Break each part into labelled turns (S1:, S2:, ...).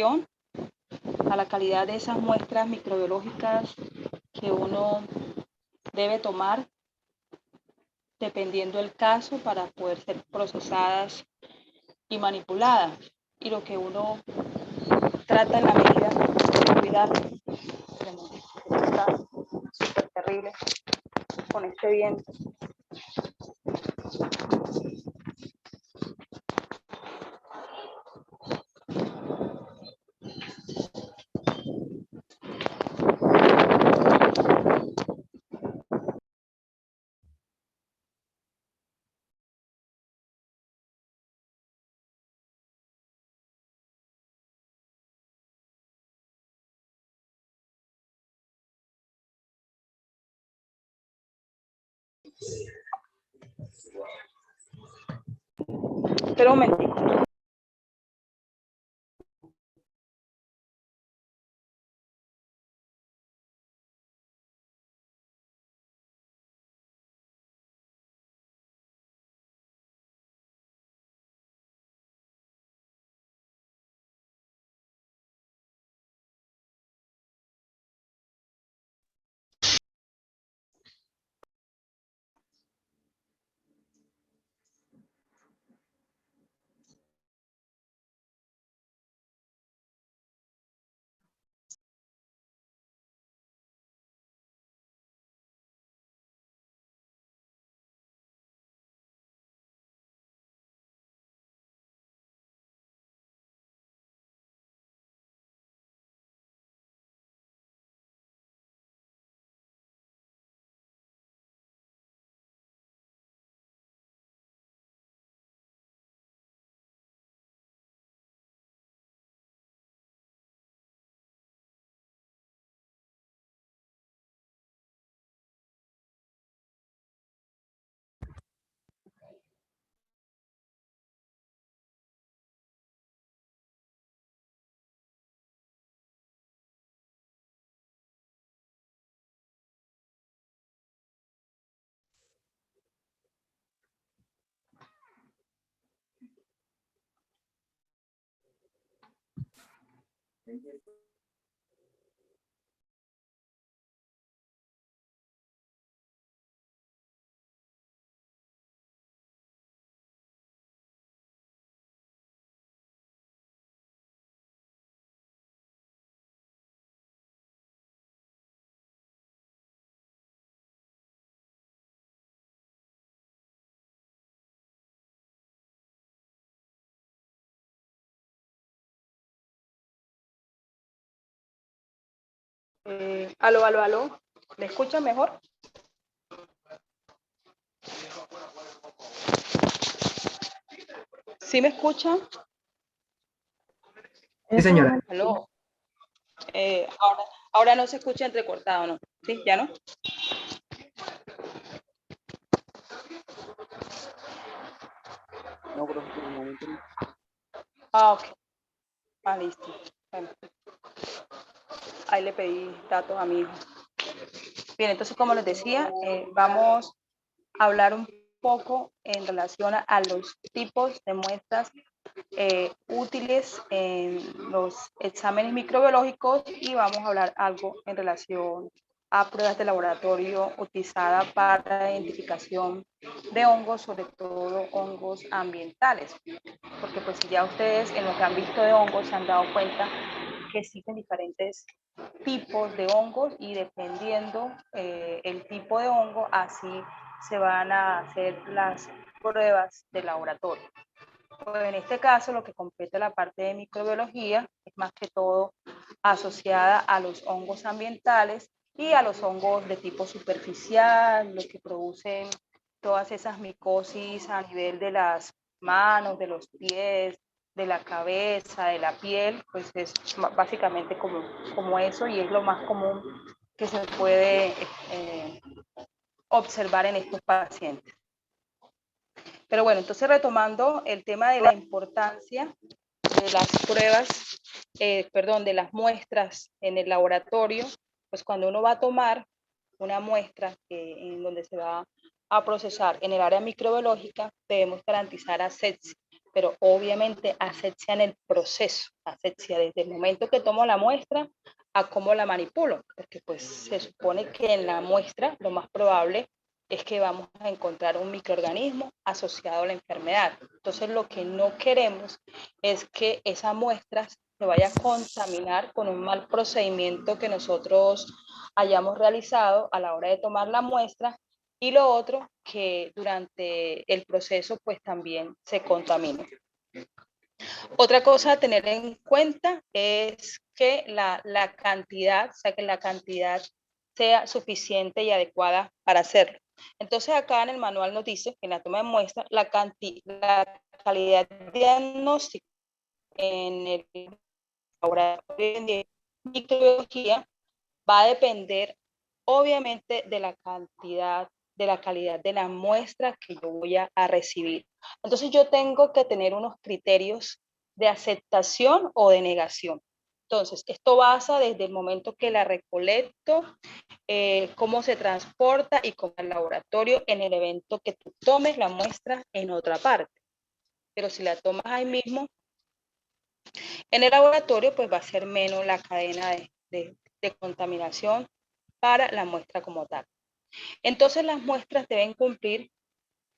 S1: a la calidad de esas muestras microbiológicas que uno debe tomar dependiendo del caso para poder ser procesadas y manipuladas. Y lo que uno trata en la medida de cuidar, está súper terrible con este viento. Espera un momentico. Aló. ¿Me escuchan mejor? ¿Sí me escuchan?
S2: Sí, señora.
S1: Aló. Ahora no se escucha entrecortado, ¿no? ¿Sí? ¿Ya no?
S3: No, pero por el momento no.
S1: Ok. Listo. Bueno, ahí le pedí datos a mi hijo. Bien, entonces como les decía, vamos a hablar un poco en relación a los tipos de muestras útiles en los exámenes microbiológicos y vamos a hablar algo en relación a pruebas de laboratorio utilizadas para la identificación de hongos, sobre todo hongos ambientales, porque pues si ya ustedes en lo que han visto de hongos se han dado cuenta que existen diferentes tipos de hongos y dependiendo el tipo de hongo, así se van a hacer las pruebas de laboratorio. Pues en este caso, lo que compete la parte de microbiología es más que todo asociada a los hongos ambientales y a los hongos de tipo superficial, los que producen todas esas micosis a nivel de las manos, de los pies, de la cabeza, de la piel, pues es básicamente como eso y es lo más común que se puede observar en estos pacientes. Pero bueno, entonces retomando el tema de la importancia de las pruebas, de las muestras en el laboratorio, pues cuando uno va a tomar una muestra en donde se va a procesar en el área microbiológica, debemos garantizar asepsia, pero obviamente asepsia en el proceso, asepsia desde el momento que tomo la muestra a cómo la manipulo, porque pues se supone que en la muestra lo más probable es que vamos a encontrar un microorganismo asociado a la enfermedad. Entonces lo que no queremos es que esa muestra se vaya a contaminar con un mal procedimiento que nosotros hayamos realizado a la hora de tomar la muestra, y lo otro, que durante el proceso pues también se contamine. Otra cosa a tener en cuenta es que la cantidad, o sea, que la cantidad sea suficiente y adecuada para hacerlo. Entonces acá en el manual nos dice que en la toma de muestra la calidad diagnóstica en el laboratorio de microbiología va a depender obviamente de la cantidad, de la calidad de la muestra que yo voy a recibir. Entonces yo tengo que tener unos criterios de aceptación o de negación. Entonces, esto basa desde el momento que la recolecto, cómo se transporta y cómo el laboratorio en el evento que tú tomes la muestra en otra parte. Pero si la tomas ahí mismo, en el laboratorio, pues va a ser menos la cadena de contaminación para la muestra como tal. Entonces las muestras deben cumplir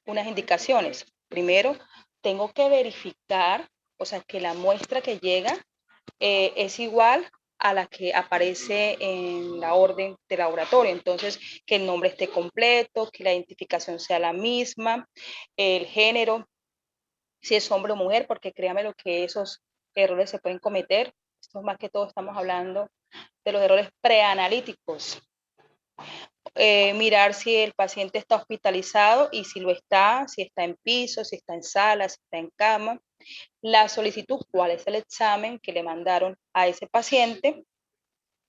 S1: unas indicaciones. Primero, tengo que verificar, o sea, que la muestra que llega es igual a la que aparece en la orden de laboratorio. Entonces, que el nombre esté completo, que la identificación sea la misma, el género, si es hombre o mujer, porque créame lo que esos errores se pueden cometer. Esto más que todo estamos hablando de los errores preanalíticos. Mirar si el paciente está hospitalizado y si lo está, si está en piso, si está en sala, si está en cama. La solicitud, cuál es el examen que le mandaron a ese paciente,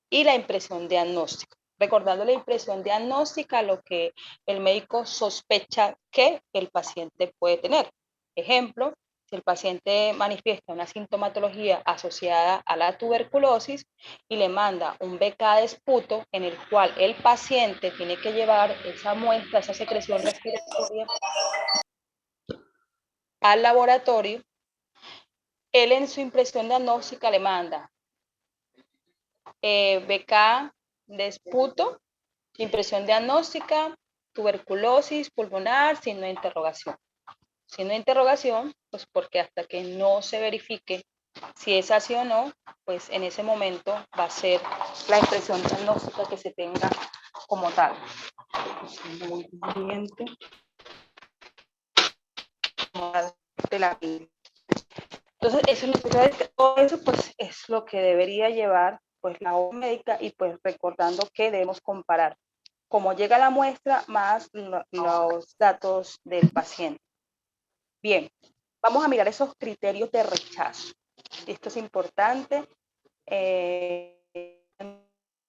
S1: y la impresión diagnóstica. Recordando la impresión diagnóstica, lo que el médico sospecha que el paciente puede tener. Ejemplo, si el paciente manifiesta una sintomatología asociada a la tuberculosis y le manda un BK de esputo en el cual el paciente tiene que llevar esa muestra, esa secreción respiratoria al laboratorio, él en su impresión diagnóstica le manda BK de esputo, impresión diagnóstica, tuberculosis pulmonar, signo de interrogación. Signo de interrogación, pues porque hasta que no se verifique si es así o no, pues en ese momento va a ser la impresión diagnóstica que se tenga como tal. Muy bien. De la vida. Entonces, todo eso pues es lo que debería llevar pues la orden médica, y pues recordando que debemos comparar cómo llega la muestra más los datos del paciente. Bien, vamos a mirar esos criterios de rechazo. Esto es importante.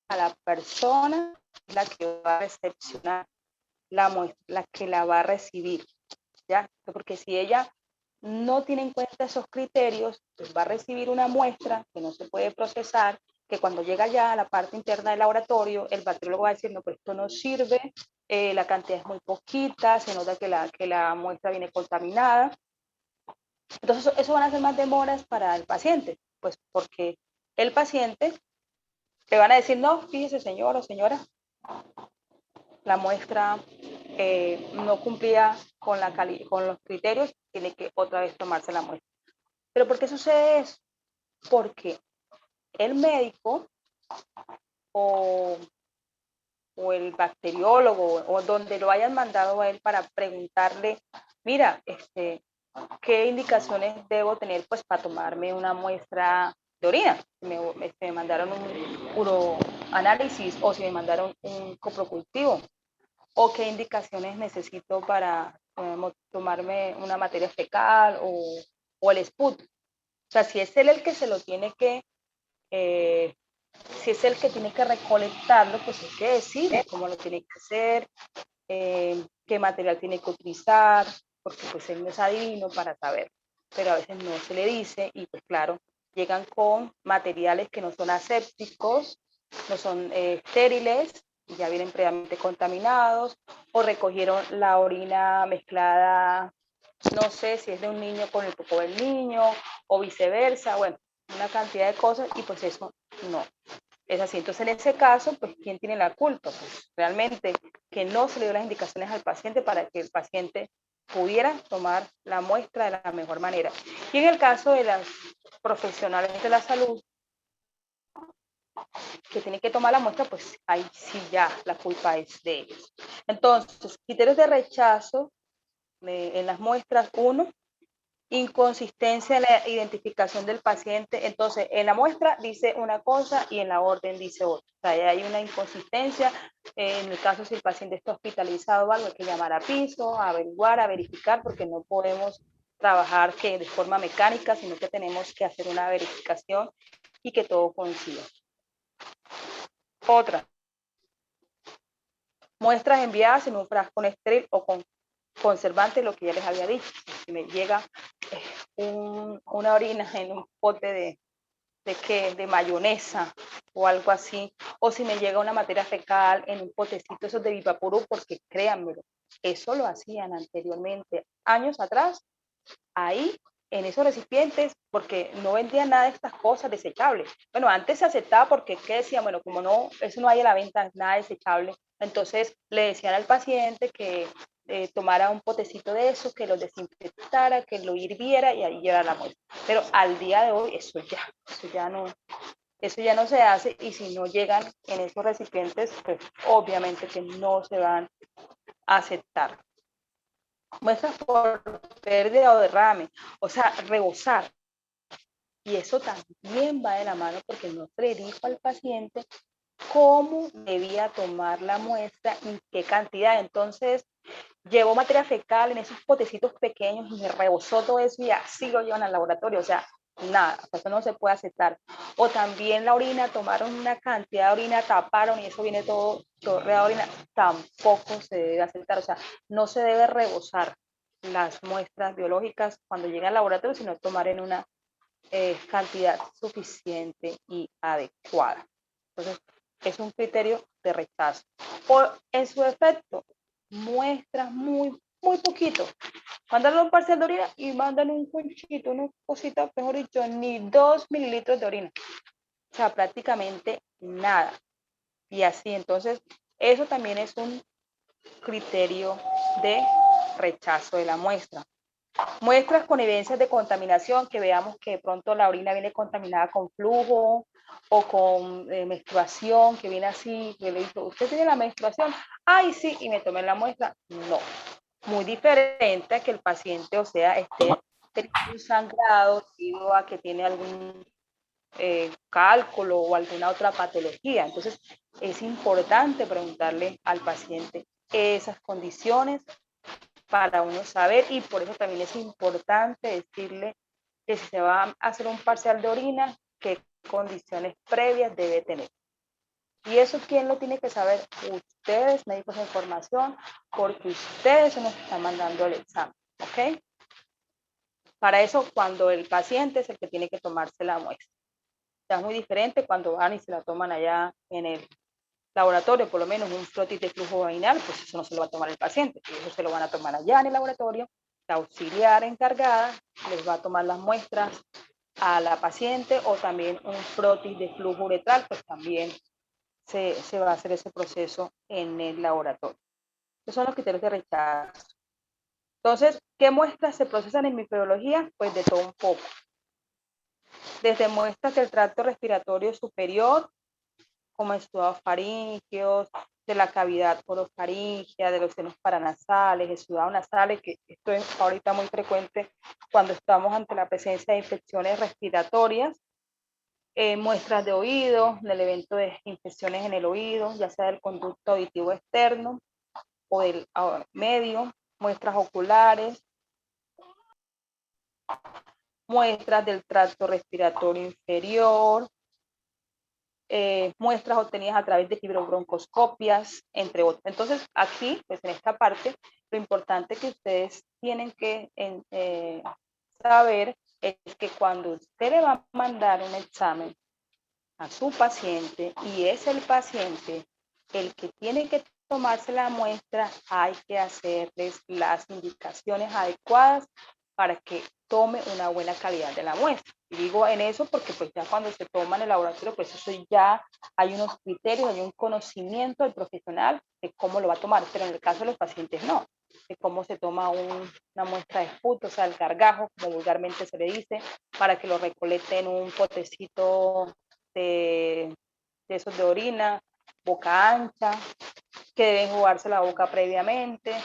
S1: A la persona la que va a recepcionar la muestra, la que la va a recibir, ¿ya? Porque si ella no tiene en cuenta esos criterios, pues va a recibir una muestra que no se puede procesar, que cuando llega ya a la parte interna del laboratorio, el bacteriólogo va a decir, no, pues esto no sirve, la cantidad es muy poquita, se nota que la muestra viene contaminada. Entonces, eso van a ser más demoras para el paciente, pues porque el paciente le van a decir, no, fíjese señor o señora, la muestra no cumplía con los criterios, tiene que otra vez tomarse la muestra. ¿Pero por qué sucede eso? Porque el médico o, o el bacteriólogo o donde lo hayan mandado a él para preguntarle, mira, ¿qué indicaciones debo tener pues para tomarme una muestra de orina? Me mandaron un uroanálisis, o si me mandaron un coprocultivo, o qué indicaciones necesito para tomarme una materia fecal o el SPUT. O sea, si es él el que se lo tiene que, si es el que tiene que recolectarlo, pues hay que decirle cómo lo tiene que hacer, qué material tiene que utilizar, porque pues él no es adivino para saber, pero a veces no se le dice, y pues claro, llegan con materiales que no son asépticos, no son estériles, ya vienen previamente contaminados, o recogieron la orina mezclada no sé si es de un niño con el popó del niño o viceversa, bueno, una cantidad de cosas y pues eso no es así. Entonces, en ese caso, pues, ¿quién tiene la culpa? Pues realmente que no se le dio las indicaciones al paciente para que el paciente pudiera tomar la muestra de la mejor manera. Y en el caso de las profesionales de la salud que tienen que tomar la muestra, pues ahí sí ya la culpa es de ellos. Entonces, criterios de rechazo en las muestras, uno, inconsistencia en la identificación del paciente. Entonces, en la muestra dice una cosa y en la orden dice otra. O sea, hay una inconsistencia. En el caso si el paciente está hospitalizado o algo, hay que llamar a piso, a averiguar, a verificar, porque no podemos trabajar que de forma mecánica, sino que tenemos que hacer una verificación y que todo coincida. Otra, muestras enviadas en un frasco estéril o con conservante, lo que ya les había dicho. Si me llega una orina en un pote de mayonesa o algo así, o si me llega una materia fecal en un potecito, esos de Vipapurú, porque créanmelo, eso lo hacían anteriormente, años atrás, ahí en esos recipientes, porque no vendían nada de estas cosas desechables. Bueno, antes se aceptaba porque, ¿qué decían? Bueno, como no, eso no hay a la venta, nada desechable, entonces le decían al paciente que tomara un potecito de eso, que lo desinfectara, que lo hirviera y ahí llevara la muestra. Pero al día de hoy eso ya no se hace y si no llegan en esos recipientes, pues obviamente que no se van a aceptar. Muestras por pérdida o derrame, o sea, rebosar. Y eso también va de la mano porque no se le dijo al paciente cómo debía tomar la muestra, en qué cantidad. Entonces, llevó materia fecal en esos potecitos pequeños y me rebosó todo eso y así lo llevan al laboratorio. O sea, nada, eso no se puede aceptar. O también la orina, tomaron una cantidad de orina, taparon y eso viene todo chorreado de orina, tampoco se debe aceptar. O sea, no se debe rebosar las muestras biológicas cuando llega al laboratorio, sino tomar en una cantidad suficiente y adecuada. Entonces, es un criterio de rechazo. O en su efecto, muestras muy poquito. Mándale un parcial de orina y mándale un conchito, una cosita, mejor dicho, ni 2 mililitros de orina. O sea, prácticamente nada. Y así, entonces, eso también es un criterio de rechazo de la muestra. Muestras con evidencias de contaminación, que veamos que de pronto la orina viene contaminada con flujo o con menstruación, que viene así, que le digo, ¿usted tiene la menstruación? Ay, sí, y me tomé la muestra. No, muy diferente a que el paciente, o sea, esté teniendo un sangrado debido a que tiene algún cálculo o alguna otra patología. Entonces, es importante preguntarle al paciente esas condiciones para uno saber y por eso también es importante decirle que si se va a hacer un parcial de orina, qué condiciones previas debe tener. Y eso, ¿quién lo tiene que saber? Ustedes, médicos de formación, porque ustedes son los que están mandando el examen, ¿ok? Para eso, cuando el paciente es el que tiene que tomarse la muestra. O sea, es muy diferente cuando van y se la toman allá en el laboratorio, por lo menos un frotis de flujo vaginal, pues eso no se lo va a tomar el paciente, eso se lo van a tomar allá en el laboratorio, la auxiliar encargada les va a tomar las muestras a la paciente o también un frotis de flujo uretral, pues también se va a hacer ese proceso en el laboratorio. Esos son los criterios de rechazo. Entonces, ¿qué muestras se procesan en microbiología? Pues de todo un poco. Desde muestras del tracto respiratorio superior, como estudiados faríngeos, de la cavidad orofaringea, de los senos paranasales, exudados nasales, que esto es ahorita muy frecuente cuando estamos ante la presencia de infecciones respiratorias, muestras de oído, del evento de infecciones en el oído, ya sea del conducto auditivo externo o del medio, muestras oculares, muestras del tracto respiratorio inferior, muestras obtenidas a través de fibrobroncoscopias, entre otros. Entonces, aquí, pues en esta parte, lo importante que ustedes tienen que saber es que cuando usted le va a mandar un examen a su paciente y es el paciente el que tiene que tomarse la muestra hay que hacerles las indicaciones adecuadas para que tome una buena calidad de la muestra. Y digo en eso porque pues ya cuando se toma en el laboratorio, pues eso ya hay unos criterios, hay un conocimiento del profesional de cómo lo va a tomar, pero en el caso de los pacientes no, de cómo se toma una muestra de esputo, o sea, el gargajo, como vulgarmente se le dice, para que lo recolecte en un potecito de esos de orina, boca ancha, que deben jugarse la boca previamente,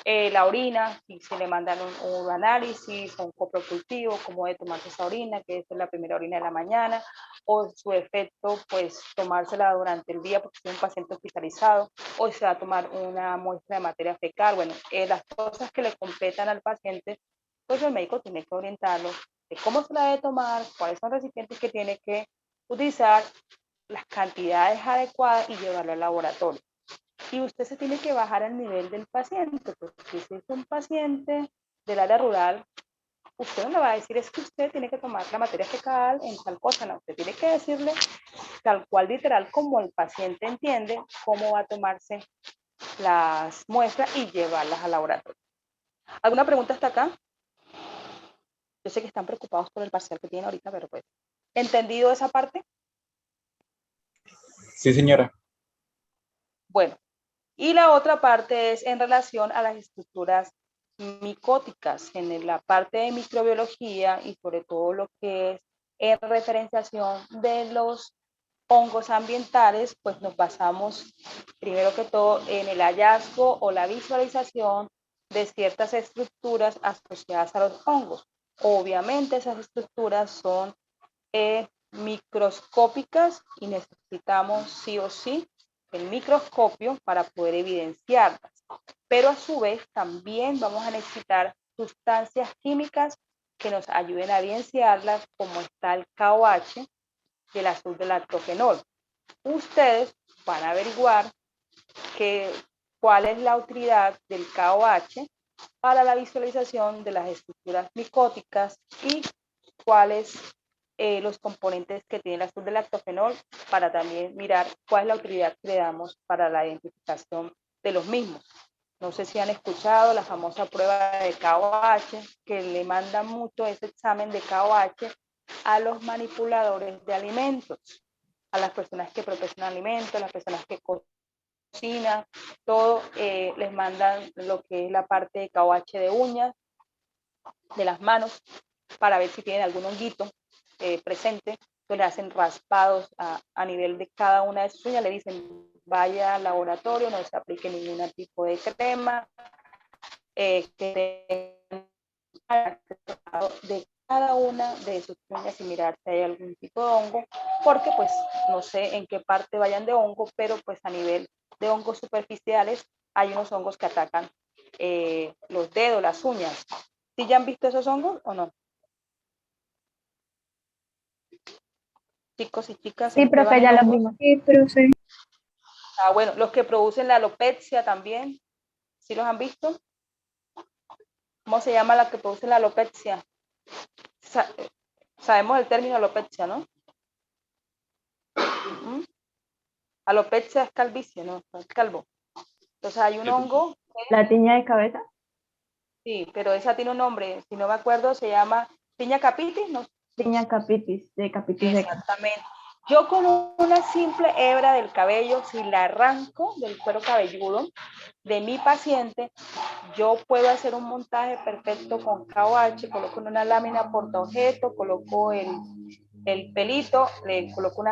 S1: la orina, si se le mandan un análisis o un coprocultivo, cómo debe tomarse esa orina, que es la primera orina de la mañana, o su efecto, pues tomársela durante el día porque es un paciente hospitalizado, o se va a tomar una muestra de materia fecal. Bueno, las cosas que le completan al paciente, pues el médico tiene que orientarlo de cómo se la debe tomar, cuáles son los recipientes que tiene que utilizar, las cantidades adecuadas y llevarlo al laboratorio. Y usted se tiene que bajar al nivel del paciente, porque si es un paciente del área rural, usted no le va a decir es que usted tiene que tomar la materia fecal en tal cosa, no, usted tiene que decirle tal cual literal como el paciente entiende cómo va a tomarse las muestras y llevarlas al laboratorio. ¿Alguna pregunta hasta acá? Yo sé que están preocupados por el parcial que tienen ahorita, pero pues, ¿entendido esa parte?
S2: Sí, señora.
S1: Bueno, y la otra parte es en relación a las estructuras micóticas, en la parte de microbiología y sobre todo lo que es en referenciación de los hongos ambientales, pues nos basamos primero que todo en el hallazgo o la visualización de ciertas estructuras asociadas a los hongos. Obviamente esas estructuras son microscópicas y necesitamos sí o sí el microscopio para poder evidenciarlas. Pero a su vez también vamos a necesitar sustancias químicas que nos ayuden a evidenciarlas, como está el KOH y el azul del lactofenol. Ustedes van a averiguar cuál es la utilidad del KOH para la visualización de las estructuras micóticas y cuáles los componentes que tiene el azul del lactofenol para también mirar cuál es la utilidad que le damos para la identificación de los mismos. No sé si han escuchado la famosa prueba de KOH, que le mandan mucho ese examen de KOH a los manipuladores de alimentos, a las personas que proporcionan alimentos, a las personas que cocinan, todo les mandan lo que es la parte de KOH de uñas, de las manos, para ver si tienen algún honguito presente. Entonces le hacen raspados a nivel de cada una de sus uñas, le dicen vaya al laboratorio, no se aplique ningún tipo de crema, que de cada una de sus uñas y mirar si hay algún tipo de hongo, porque pues no sé en qué parte vayan de hongo, pero pues a nivel de hongos superficiales hay unos hongos que atacan los dedos, las uñas. ¿Sí ya han visto esos hongos o no? Chicos y chicas,
S4: Sí,
S1: ¿en qué van
S4: profe,
S1: en
S4: ya lo
S1: hongos?
S4: vimos. Sí, profe.
S1: Ah, bueno, los que producen la alopecia también, ¿sí los han visto? ¿Cómo se llama la que produce la alopecia? Sabemos el término alopecia, ¿no? ¿Mm? Alopecia es calvicie, ¿no? Es calvo. Entonces hay un hongo,
S4: ¿La tiña de cabeza?
S1: sí, pero esa tiene un nombre, si no me acuerdo, se llama piña capitis, ¿no?
S4: Tiña capitis, de capitis seca.
S1: Exactamente. Yo con una simple hebra del cabello, si la arranco del cuero cabelludo de mi paciente, yo puedo hacer un montaje perfecto con KOH, coloco en una lámina portaobjeto, coloco el pelito, le coloco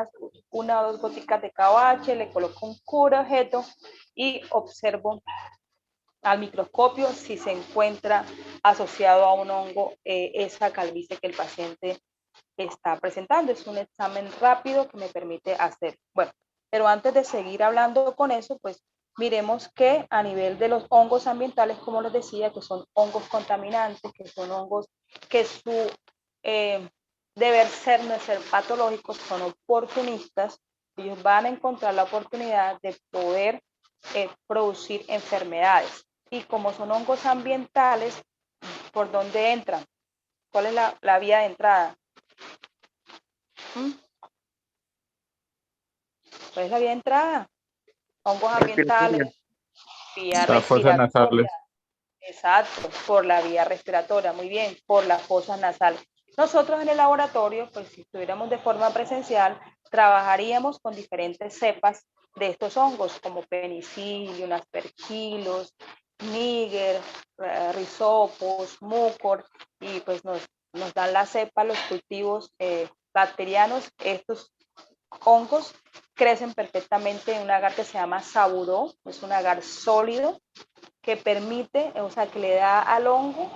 S1: una o dos goticas de KOH, le coloco un cubre objeto y observo al microscopio si se encuentra asociado a un hongo esa calvicie que el paciente está presentando. Es un examen rápido que me permite hacer. Bueno, pero antes de seguir hablando con eso, pues miremos que a nivel de los hongos ambientales, como les decía, que son hongos contaminantes, que son hongos que su deber ser no es ser patológicos, son oportunistas. Ellos van a encontrar la oportunidad de poder producir enfermedades. Y como son hongos ambientales, ¿por dónde entran? ¿Cuál es la vía de entrada? ¿Mm? ¿Cuál es la vía de entrada? Hongos ambientales.
S3: Respiratoria.
S1: vía
S2: Las fosas
S1: respiratoria.
S2: nasales.
S1: Exacto, por la vía respiratoria, muy bien, por las fosas nasales. Nosotros en el laboratorio, pues si estuviéramos de forma presencial, trabajaríamos con diferentes cepas de estos hongos, como penicillium, aspergillus, níger, rhizopus, mucor, y pues nos dan la cepa, los cultivos bacterianos. Estos hongos crecen perfectamente en un agar que se llama saburó, es un agar sólido, que permite, o sea, que le da al hongo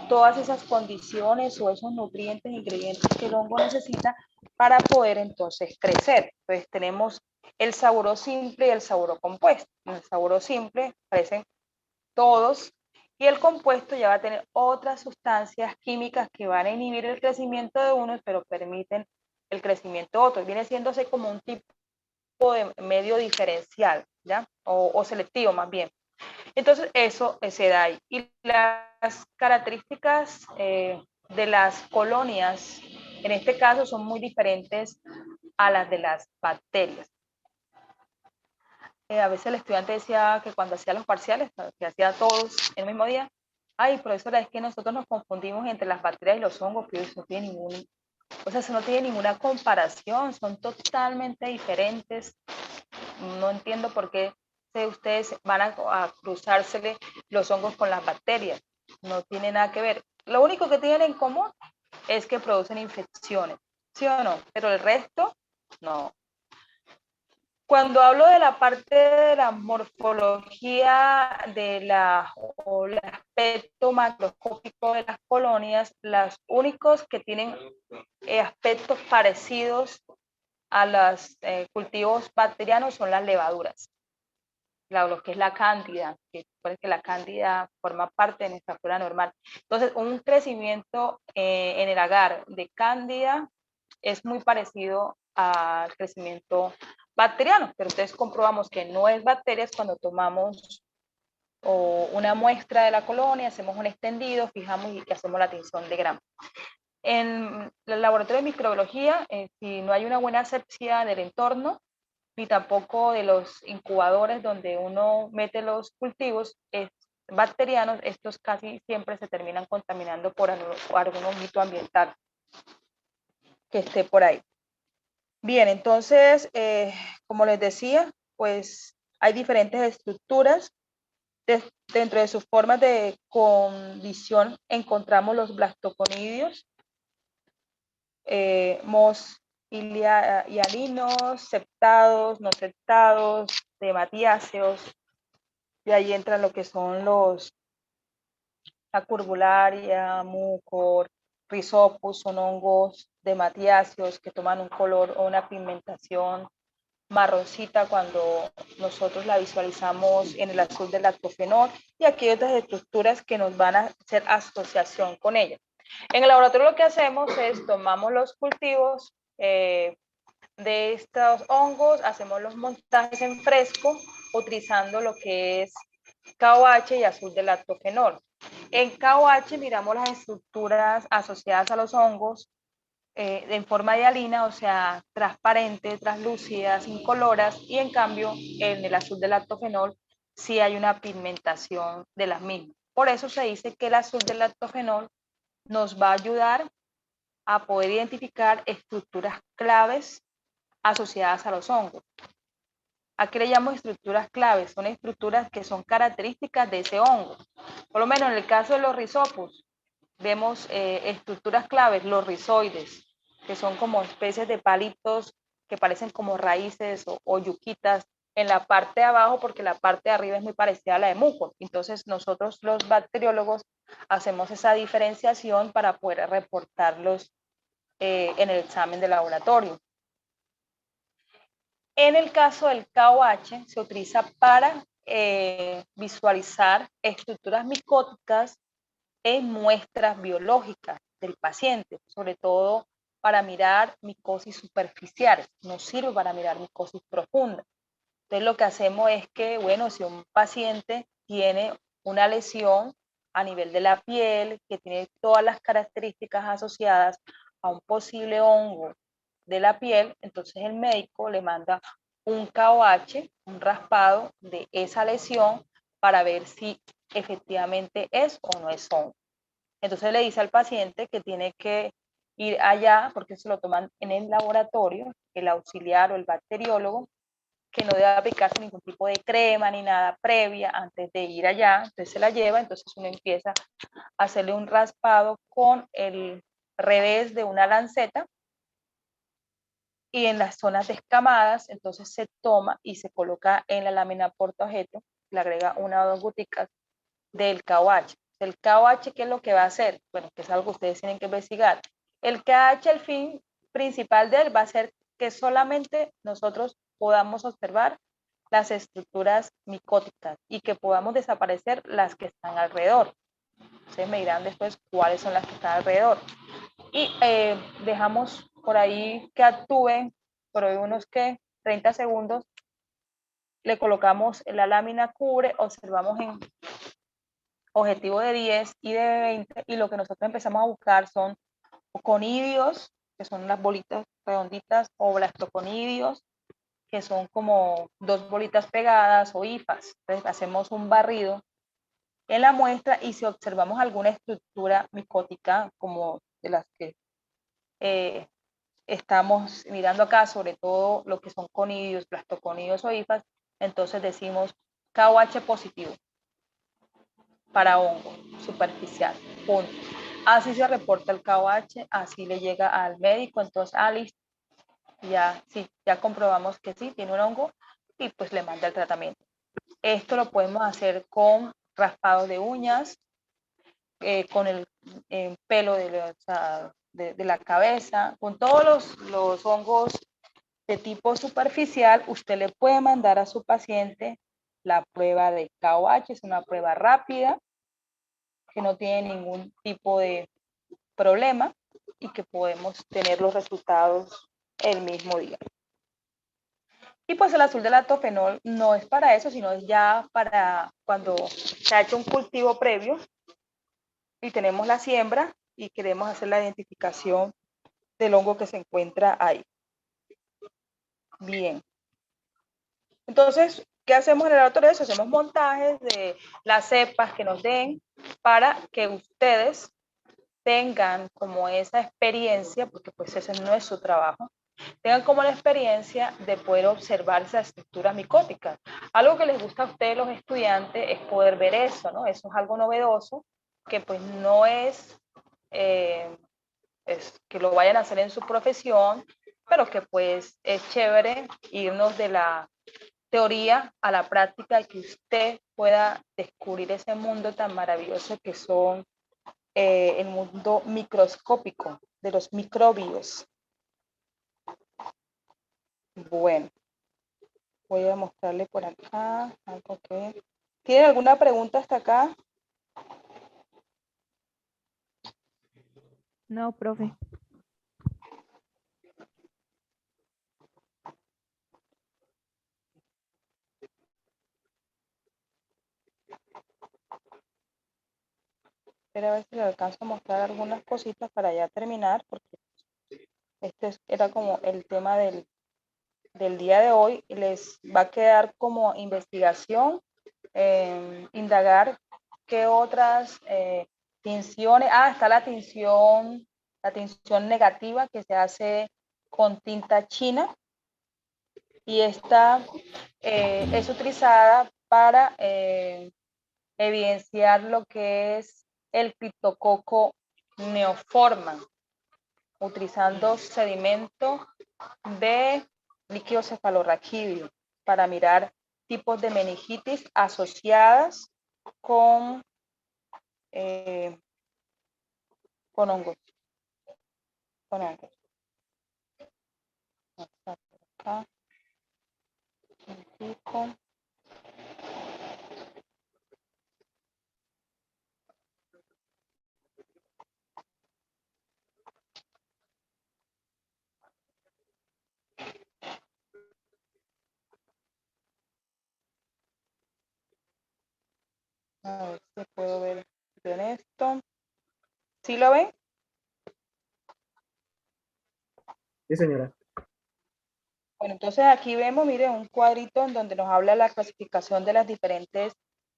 S1: todas esas condiciones o esos nutrientes, ingredientes que el hongo necesita para poder entonces crecer. Entonces tenemos el saburó simple y el saburó compuesto. En el saburó simple crecen todos y el compuesto ya va a tener otras sustancias químicas que van a inhibir el crecimiento de unos, pero permiten el crecimiento de otros. Viene siéndose como un tipo de medio diferencial, ¿ya? O selectivo más bien. Entonces, eso se da ahí. Y las características de las colonias, en este caso, son muy diferentes a las de las bacterias. A veces el estudiante decía que cuando hacía los parciales, que hacía todos el mismo día, ay, profesora, es que nosotros nos confundimos entre las bacterias y los hongos, pero eso no tiene o sea, eso no tiene ninguna comparación, son totalmente diferentes. No entiendo por qué ustedes van a cruzársele los hongos con las bacterias. No tiene nada que ver. Lo único que tienen en común es que producen infecciones, ¿sí o no? Pero el resto, no. Cuando hablo de la parte de la morfología o el aspecto macroscópico de las colonias, los únicos que tienen aspectos parecidos a los cultivos bacterianos son las levaduras, lo que es la cándida, que la cándida forma parte de nuestra flora normal. Entonces, un crecimiento en el agar de cándida es muy parecido al crecimiento bacteriano, pero entonces comprobamos que no es bacterias cuando tomamos una muestra de la colonia, hacemos un extendido, fijamos y hacemos la tinción de gramo. En el laboratorio de microbiología, si no hay una buena asepsia del entorno, ni tampoco de los incubadores donde uno mete los cultivos bacterianos, estos casi siempre se terminan contaminando por algún honguito ambiental que esté por ahí. Bien, entonces, como les decía, pues hay diferentes estructuras. Dentro de sus formas de condición encontramos los blastoconidios, hialinos, septados, no septados, dematiáceos, y ahí entran lo que son la curbularia, mucor, rhizopus, son hongos dematiáceos que toman un color o una pigmentación marroncita cuando nosotros la visualizamos en el azul del lactofenol, y aquí hay otras estructuras que nos van a hacer asociación con ellas. En el laboratorio lo que hacemos es tomamos los cultivos de estos hongos, hacemos los montajes en fresco utilizando lo que es KOH y azul del lactofenol. En KOH miramos las estructuras asociadas a los hongos en forma de hialina, o sea, transparente, translúcidas, incoloras, y en cambio en el azul del lactofenol sí hay una pigmentación de las mismas. Por eso se dice que el azul del lactofenol nos va a ayudar a poder identificar estructuras claves asociadas a los hongos. ¿A qué le llamo estructuras claves? Son estructuras que son características de ese hongo. Por lo menos en el caso de los rizopus, vemos estructuras claves, los rizoides, que son como especies de palitos que parecen como raíces o yuquitas en la parte de abajo, porque la parte de arriba es muy parecida a la de mucor. Entonces nosotros los bacteriólogos hacemos esa diferenciación para poder reportarlos en el examen de laboratorio. En el caso del KOH se utiliza para visualizar estructuras micóticas en muestras biológicas del paciente, sobre todo para mirar micosis superficiales, no sirve para mirar micosis profunda. Entonces lo que hacemos es que, bueno, si un paciente tiene una lesión a nivel de la piel, que tiene todas las características asociadas a un posible hongo de la piel, entonces el médico le manda un KOH, un raspado de esa lesión para ver si efectivamente es o no es hongo. Entonces le dice al paciente que tiene que ir allá, porque se lo toman en el laboratorio, el auxiliar o el bacteriólogo, que no debe aplicarse ningún tipo de crema ni nada previa antes de ir allá. Entonces se la lleva, entonces uno empieza a hacerle un raspado con el revés de una lanceta y en las zonas descamadas, entonces se toma y se coloca en la lámina portaobjeto, le agrega una o dos goticas del KOH. El KOH, ¿qué es lo que va a hacer? Bueno, que es algo que ustedes tienen que investigar. El KOH, el fin principal de él va a ser que solamente nosotros podamos observar las estructuras micóticas y que podamos desaparecer las que están alrededor. Ustedes me dirán después cuáles son las que están alrededor. Y dejamos por ahí que actúen por unos 30 segundos. Le colocamos la lámina cubre, observamos en objetivo de 10 y de 20 y lo que nosotros empezamos a buscar son conidios, que son las bolitas redonditas, o blastoconidios, que son como dos bolitas pegadas, o hifas. Entonces hacemos un barrido en la muestra y si observamos alguna estructura micótica como de las que estamos mirando acá, sobre todo lo que son conidios, blastoconidios o hifas, entonces decimos KOH positivo para hongo superficial, punto. Así se reporta el KOH, así le llega al médico, entonces, listo, ya, sí, ya comprobamos que sí, tiene un hongo y pues le manda el tratamiento. Esto lo podemos hacer con raspados de uñas, con el pelo de la cabeza, con todos los hongos de tipo superficial. Usted le puede mandar a su paciente la prueba de KOH, es una prueba rápida, que no tiene ningún tipo de problema y que podemos tener los resultados el mismo día. Y pues el azul del lactofenol no es para eso, sino es ya para cuando se ha hecho un cultivo previo y tenemos la siembra y queremos hacer la identificación del hongo que se encuentra ahí. Bien. Entonces, ¿qué hacemos en el laboratorio? Hacemos montajes de las cepas que nos den para que ustedes tengan como esa experiencia, porque pues ese no es su trabajo, tengan como la experiencia de poder observar esa estructura micótica. Algo que les gusta a ustedes los estudiantes es poder ver eso, ¿no? Eso es algo novedoso, que pues no es, es que lo vayan a hacer en su profesión, pero que pues es chévere irnos de la teoría a la práctica y que usted pueda descubrir ese mundo tan maravilloso que son el mundo microscópico de los microbios. Bueno, voy a mostrarle por acá algo que... ¿Tienen alguna pregunta hasta acá?
S4: No, profe.
S1: Pero a ver si le alcanzo a mostrar algunas cositas para ya terminar, porque este era como el tema del día de hoy. Les va a quedar como investigación, indagar qué otras tinciones. Está la tinción negativa que se hace con tinta china y esta es utilizada para evidenciar lo que es el criptococo neoforma, utilizando sedimento de líquido cefalorraquídeo para mirar tipos de meningitis asociadas con hongos. Con hongos. Acá, un pico. A ver si puedo ver bien esto. ¿Sí lo ven?
S3: Sí, señora.
S1: Bueno, entonces aquí vemos, miren, un cuadrito en donde nos habla la clasificación de las diferentes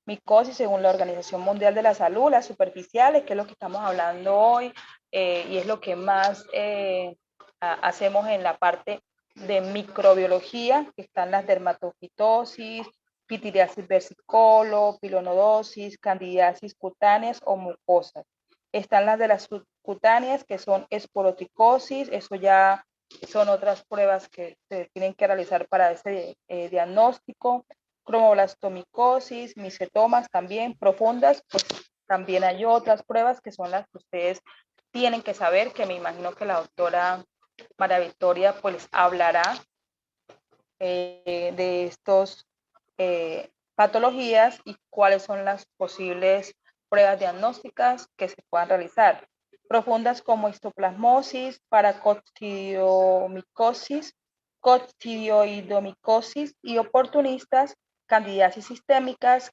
S1: micosis según la Organización Mundial de la Salud, las superficiales, que es lo que estamos hablando hoy, y es lo que más hacemos en la parte de microbiología, que están las dermatofitosis, pitiriasis versicolor, pilonodosis, candidiasis cutáneas o mucosas. Están las de las subcutáneas, que son esporoticosis, eso ya son otras pruebas que se tienen que realizar para ese diagnóstico. Cromoblastomicosis, micetomas también profundas, pues también hay otras pruebas que son las que ustedes tienen que saber, que me imagino que la doctora María Victoria pues les hablará de estos patologías y cuáles son las posibles pruebas diagnósticas que se puedan realizar. Profundas como histoplasmosis, paracoccidiomicosis, coccidioidomicosis y oportunistas, candidiasis sistémicas,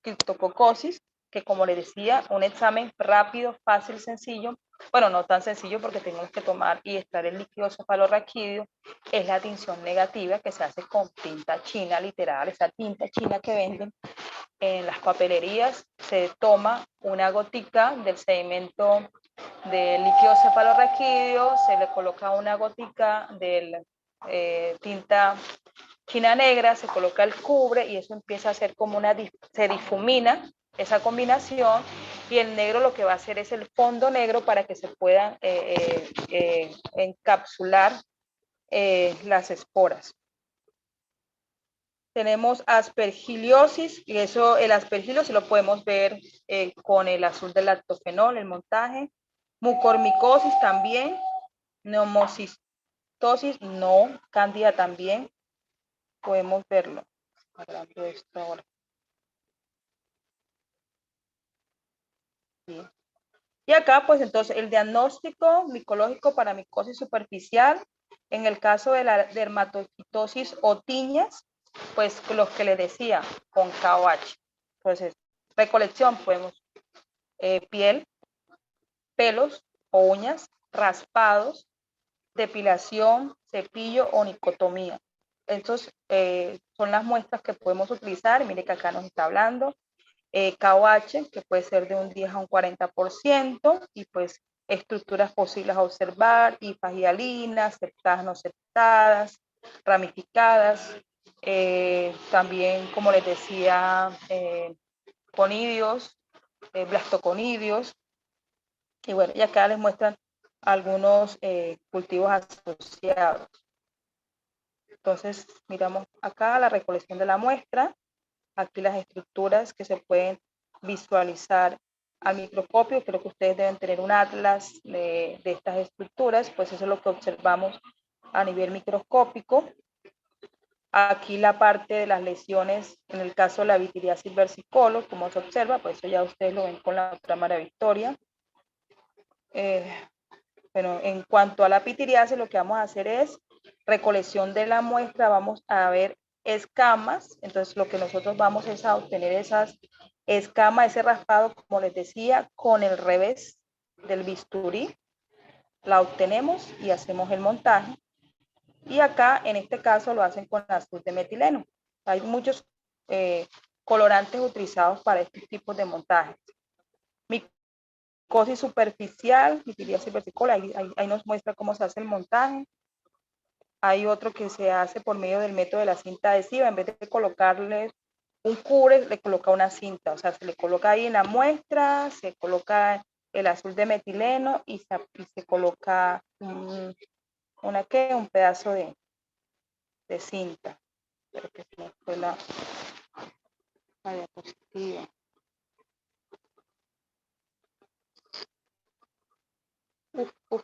S1: criptococosis, que como le decía, un examen rápido, fácil, sencillo, bueno, no tan sencillo porque tenemos que tomar y extraer el líquido cefalorraquídeo, es la tinción negativa que se hace con tinta china, literal, esa tinta china que venden en las papelerías. Se toma una gotica del sedimento del líquido cefalorraquídeo, se le coloca una gotica de tinta china negra, se coloca el cubre y eso empieza a hacer como se difumina esa combinación, y el negro lo que va a hacer es el fondo negro para que se puedan encapsular las esporas. Tenemos aspergiliosis, y eso, el aspergilio si lo podemos ver con el azul del lactofenol, el montaje. Mucormicosis también, neumocistosis no, cándida también, podemos verlo. Hablando de esto ahora. Bien. Y acá, pues entonces, el diagnóstico micológico para micosis superficial, en el caso de la dermatofitosis o tiñas, pues los que les decía, con KOH. Entonces, recolección, podemos, piel, pelos o uñas, raspados, depilación, cepillo o nicotomía. Estos son las muestras que podemos utilizar. Mire que acá nos está hablando. KOH, que puede ser de un 10 a un 40%, y pues estructuras posibles a observar, hifas hialinas, septadas, no septadas, ramificadas, también, como les decía, conidios, blastoconidios, y bueno, y acá les muestran algunos cultivos asociados. Entonces, miramos acá la recolección de la muestra, aquí las estructuras que se pueden visualizar al microscopio. Creo que ustedes deben tener un atlas de estas estructuras, pues eso es lo que observamos a nivel microscópico. Aquí la parte de las lesiones, en el caso de la vitiriasis versicolor, como se observa, pues eso ya ustedes lo ven con la doctora María Victoria. Bueno, en cuanto a la pitiriasis, lo que vamos a hacer es recolección de la muestra, vamos a ver escamas, entonces lo que nosotros vamos es a obtener esas escamas, ese raspado, como les decía, con el revés del bisturí, la obtenemos y hacemos el montaje. Y acá, en este caso, lo hacen con azul de metileno. Hay muchos colorantes utilizados para este tipo de montajes. Micosis superficial, pitiriasis versicolor, ahí nos muestra cómo se hace el montaje. Hay otro que se hace por medio del método de la cinta adhesiva. En vez de colocarle un cubre, le coloca una cinta. O sea, se le coloca ahí en la muestra, se coloca el azul de metileno y se coloca un pedazo de cinta. Pero que no fue la diapositiva. Uf.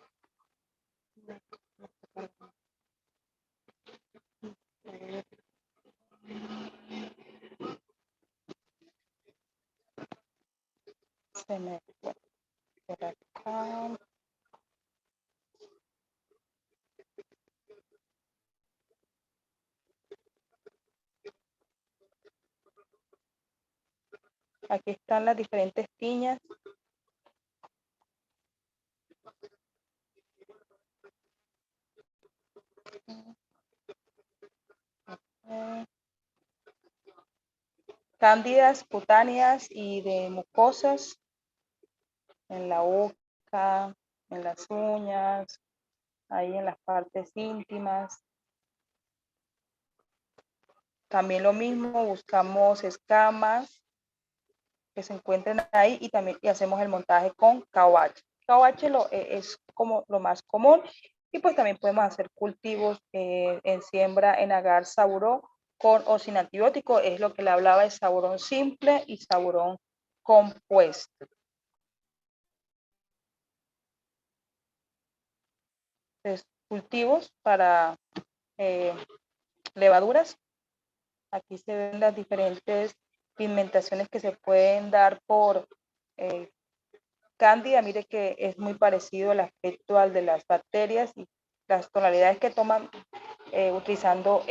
S1: Se me fue por acá. Aquí están las diferentes piñas. cándidas, cutáneas y de mucosas en la boca, en las uñas, ahí en las partes íntimas. También lo mismo, buscamos escamas que se encuentren ahí y también hacemos el montaje con KOH. KOH es como lo más común y pues también podemos hacer cultivos en siembra en agar saburó con o sin antibiótico, es lo que le hablaba de saburón simple y saburón compuesto. Entonces, cultivos para levaduras. Aquí se ven las diferentes pigmentaciones que se pueden dar por cándida. Mire que es muy parecido el aspecto al de las bacterias y las tonalidades que toman utilizando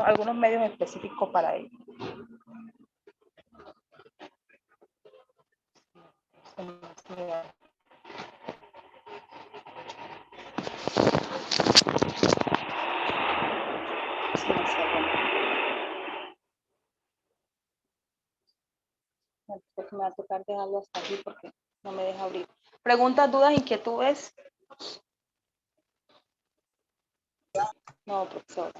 S1: algunos medios específicos para ello. Me va a tocar dejarlo hasta aquí porque no me deja abrir. Preguntas, dudas, inquietudes. No, profesor.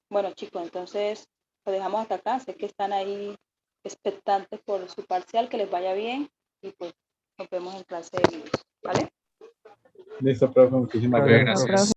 S1: Bueno, chicos, entonces lo dejamos hasta acá. Sé que están ahí expectantes por su parcial, que les vaya bien y pues nos vemos en clase de libros, ¿vale?
S2: Listo, profe, muchísimas
S5: Profe,
S2: gracias.
S5: gracias.